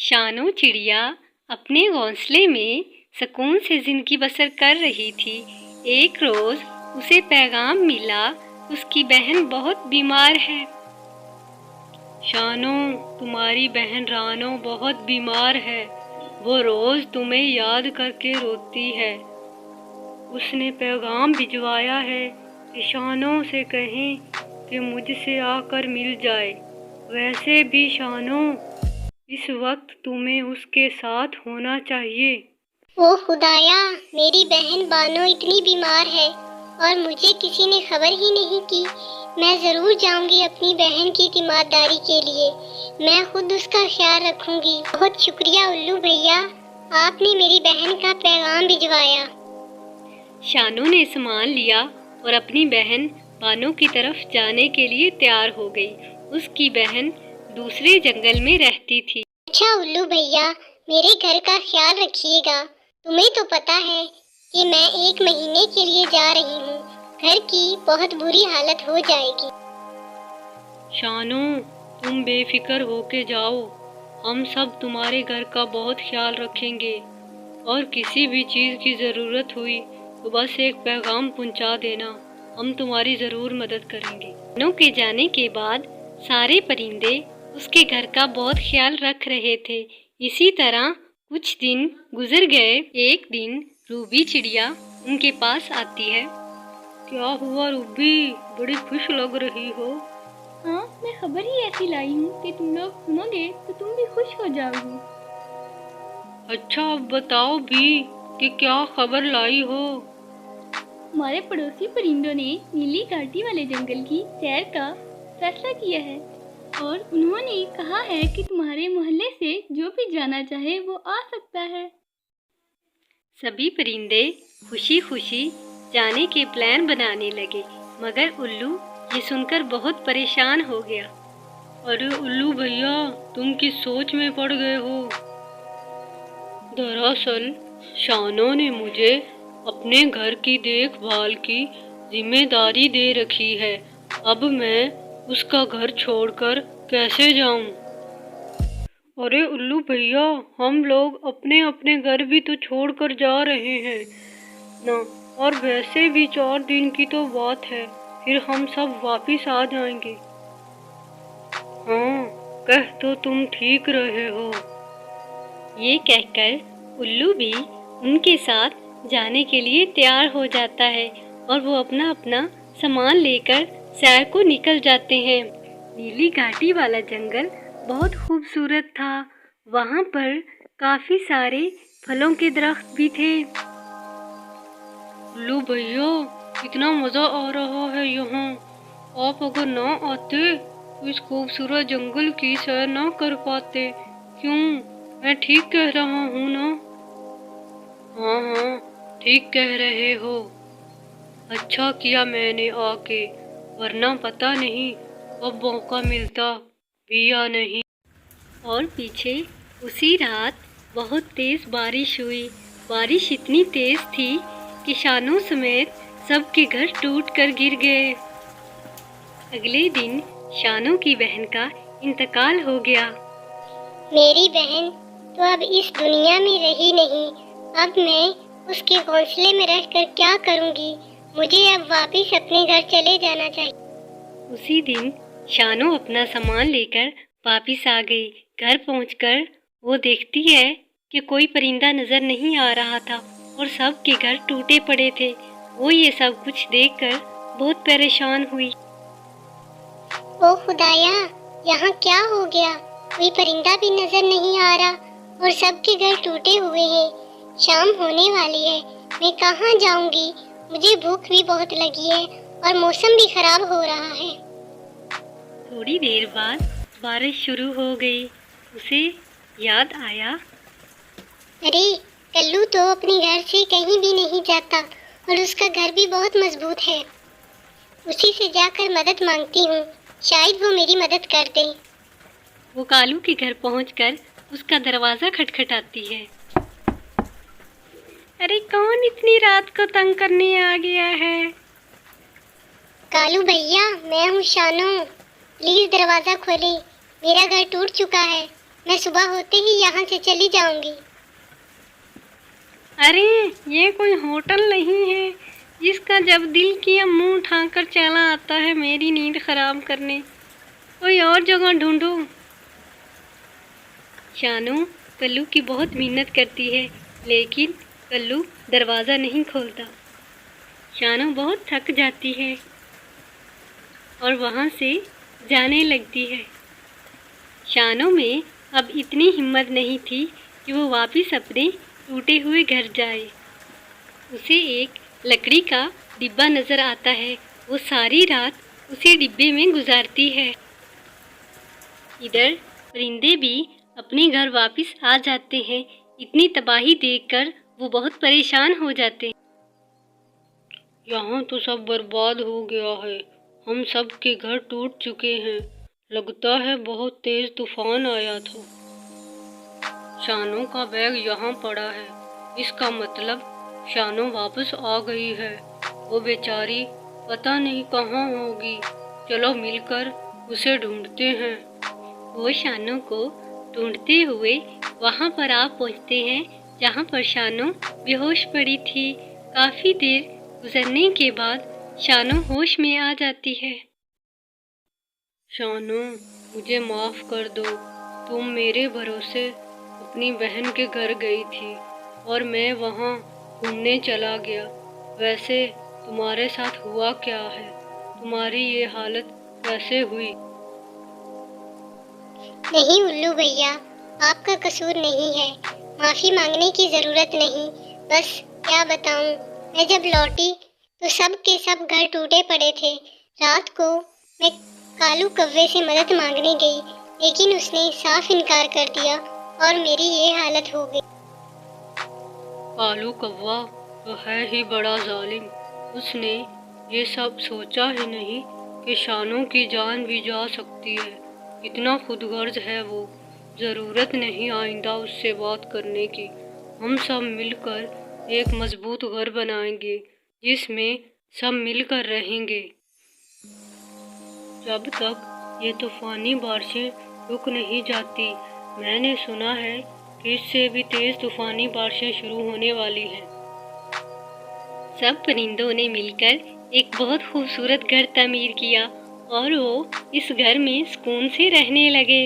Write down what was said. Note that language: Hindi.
शानो चिड़िया अपने घोंसले में सुकून से जिंदगी बसर कर रही थी। एक रोज उसे पैगाम मिला, उसकी बहन बहुत बीमार है। शानो, तुम्हारी बहन रानो बहुत बीमार है। वो रोज तुम्हें याद करके रोती है। उसने पैगाम भिजवाया है कि शानो से कहें कि मुझसे आकर मिल जाए। वैसे भी शानो, इस वक्त तुम्हें उसके साथ होना चाहिए। ओ खुदाया, मेरी बहन बानो इतनी बीमार है और मुझे किसी ने खबर ही नहीं की। मैं जरूर जाऊंगी अपनी बहन की तीमारदारी के लिए। मैं खुद उसका ख्याल रखूंगी। बहुत शुक्रिया उल्लू भैया, आपने मेरी बहन का पैगाम भिजवाया। शानो ने सामान लिया और अपनी बहन बानो की तरफ जाने के लिए तैयार हो गई। उसकी बहन दूसरे जंगल में रहती थी। अच्छा उल्लू भैया, मेरे घर का ख्याल रखिएगा। तुम्हें तो पता है कि मैं 1 महीने के लिए जा रही हूँ। घर की बहुत बुरी हालत हो जाएगी। शानो, तुम बेफिक्र होके जाओ। हम सब तुम्हारे घर का बहुत ख्याल रखेंगे और किसी भी चीज़ की ज़रूरत हुई तो बस एक पैगाम पहुंचा देना। हम तुम्हारी ज़रूर मदद करेंगे। शानो के जाने के बाद सारे परिंदे उसके घर का बहुत ख्याल रख रहे थे। इसी तरह कुछ दिन गुजर गए। एक दिन रूबी चिड़िया उनके पास आती है। क्या हुआ रूबी, बड़ी खुश लग रही हो? हाँ, मैं खबर ही ऐसी लाई हूँ कि तुम लोग सुनोगे तो तुम भी खुश हो जाओगी। अच्छा, अब बताओ भी कि क्या खबर लाई हो? हमारे पड़ोसी परिंदों ने नीली घाटी वाले जंगल की सैर का फैसला किया है और उन्होंने कहा है कि तुम्हारे मोहल्ले से जो भी जाना चाहे वो आ सकता है। सभी परिंदे खुशी खुशी जाने के प्लान बनाने लगे, मगर उल्लू ये सुनकर बहुत परेशान हो गया। अरे उल्लू भैया, तुम किस सोच में पड़ गए हो? दरअसल शानो ने मुझे अपने घर की देखभाल की जिम्मेदारी दे रखी है। अब मैं उसका घर छोड़कर कैसे जाऊं? अरे उल्लू भैया, हम लोग अपने अपने घर भी तो छोड़कर जा रहे हैं ना, और वैसे भी 4 दिन की तो बात है, फिर हम सब वापिस आ जाएंगे। हाँ, कह तो तुम ठीक रहे हो। ये कहकर उल्लू भी उनके साथ जाने के लिए तैयार हो जाता है और वो अपना अपना सामान लेकर सैर को निकल जाते हैं। नीली घाटी वाला जंगल बहुत खूबसूरत था। वहाँ पर काफी सारे फलों के दरख्त भी थे। उल्लू भैया, इतना मजा आ रहा है यहाँ। आप अगर ना आते तो इस खूबसूरत जंगल की सैर ना कर पाते। क्यों, मैं ठीक कह रहा हूँ ना? हाँ हाँ, ठीक कह रहे हो। अच्छा किया मैंने आके, वरना पता नहीं अब मौका मिलता भी या नहीं। और पीछे उसी रात बहुत तेज बारिश हुई। बारिश इतनी तेज थी कि शानो समेत सबके घर टूटकर गिर गए। अगले दिन शानो की बहन का इंतकाल हो गया। मेरी बहन तो अब इस दुनिया में रही नहीं। अब मैं उसके घोंसले में रहकर क्या करूँगी? मुझे अब वापिस अपने घर चले जाना चाहिए। उसी दिन शानो अपना सामान लेकर वापिस आ गई। घर पहुंचकर वो देखती है कि कोई परिंदा नजर नहीं आ रहा था और सबके घर टूटे पड़े थे। वो ये सब कुछ देखकर बहुत परेशान हुई। ओ खुदाया, यहाँ क्या हो गया? कोई परिंदा भी नजर नहीं आ रहा और सबके घर टूटे हुए हैं। शाम होने वाली है, मैं कहाँ जाऊंगी? मुझे भूख भी बहुत लगी है और मौसम भी खराब हो रहा है। थोड़ी देर बाद बारिश शुरू हो गई। उसे याद आया, अरे कल्लू तो अपने घर से कहीं भी नहीं जाता और उसका घर भी बहुत मजबूत है। उसी से जाकर मदद मांगती हूँ, शायद वो मेरी मदद कर दे। वो कालू के घर पहुंचकर उसका दरवाजा खटखटाती है। अरे कौन इतनी रात को तंग करने आ गया है? कालू भैया, मैं हूँ शानो, प्लीज दरवाजा खोले। मेरा घर टूट चुका है मैं सुबह होते ही यहाँ से चली जाऊंगी। अरे ये कोई होटल नहीं है जिसका जब दिल किया मुंह उठाकर चला आता है मेरी नींद खराब करने। कोई और जगह ढूंढो। शानू कल्लू की बहुत मिन्नत करती है, लेकिन कल्लू दरवाज़ा नहीं खोलता। शानू बहुत थक जाती है और वहाँ से जाने लगती है। शानू में अब इतनी हिम्मत नहीं थी कि वो वापस अपने टूटे हुए घर जाए। उसे एक लकड़ी का डिब्बा नज़र आता है। वो सारी रात उसी डिब्बे में गुजारती है। इधर परिंदे भी अपने घर वापस आ जाते हैं। इतनी तबाही देखकर वो बहुत परेशान हो जाते हैं। यहाँ तो सब बर्बाद हो गया है। हम सब के घर टूट चुके हैं। लगता है बहुत तेज तूफान आया था। शानू का बैग यहाँ पड़ा है। इसका मतलब शानू वापस आ गई है। वो बेचारी पता नहीं कहाँ होगी। चलो मिलकर उसे ढूंढते हैं। वो शानू को ढूंढते हुए वहाँ पर आ पहुँचते हैं जहाँ पर शानू बेहोश पड़ी थी। काफ़ी देर गुजरने के बाद शानू होश में आ जाती है। शानू, मुझे माफ़ कर दो। तुम मेरे भरोसे अपनी बहन के घर गई थी और मैं वहाँ घूमने चला गया। वैसे तुम्हारे साथ हुआ क्या है? तुम्हारी ये हालत कैसे हुई? नहीं उल्लू भैया, आपका कसूर नहीं है। माफी मांगने की जरूरत नहीं। बस क्या बताऊं, मैं जब लौटी तो सब के सब घर टूटे पड़े थे। रात को मैं कालू कव्वे से मदद मांगने गई, लेकिन उसने साफ इनकार कर दिया और मेरी ये हालत हो गई। कालू कौवा तो है ही बड़ा जालिम। उसने ये सब सोचा ही नहीं कि शानू की जान भी जा सकती है। इतना खुदगर्ज है वो। ज़रूरत नहीं आइंदा उससे बात करने की। हम सब मिलकर एक मजबूत घर बनाएंगे जिसमें सब मिलकर रहेंगे। जब तक ये तूफानी बारिशें रुक नहीं जाती। मैंने सुना है कि इससे भी तेज तूफानी बारिशें शुरू होने वाली हैं। सब परिंदों ने मिलकर एक बहुत खूबसूरत घर तामीर किया और वो इस घर में सुकून से रहने लगे।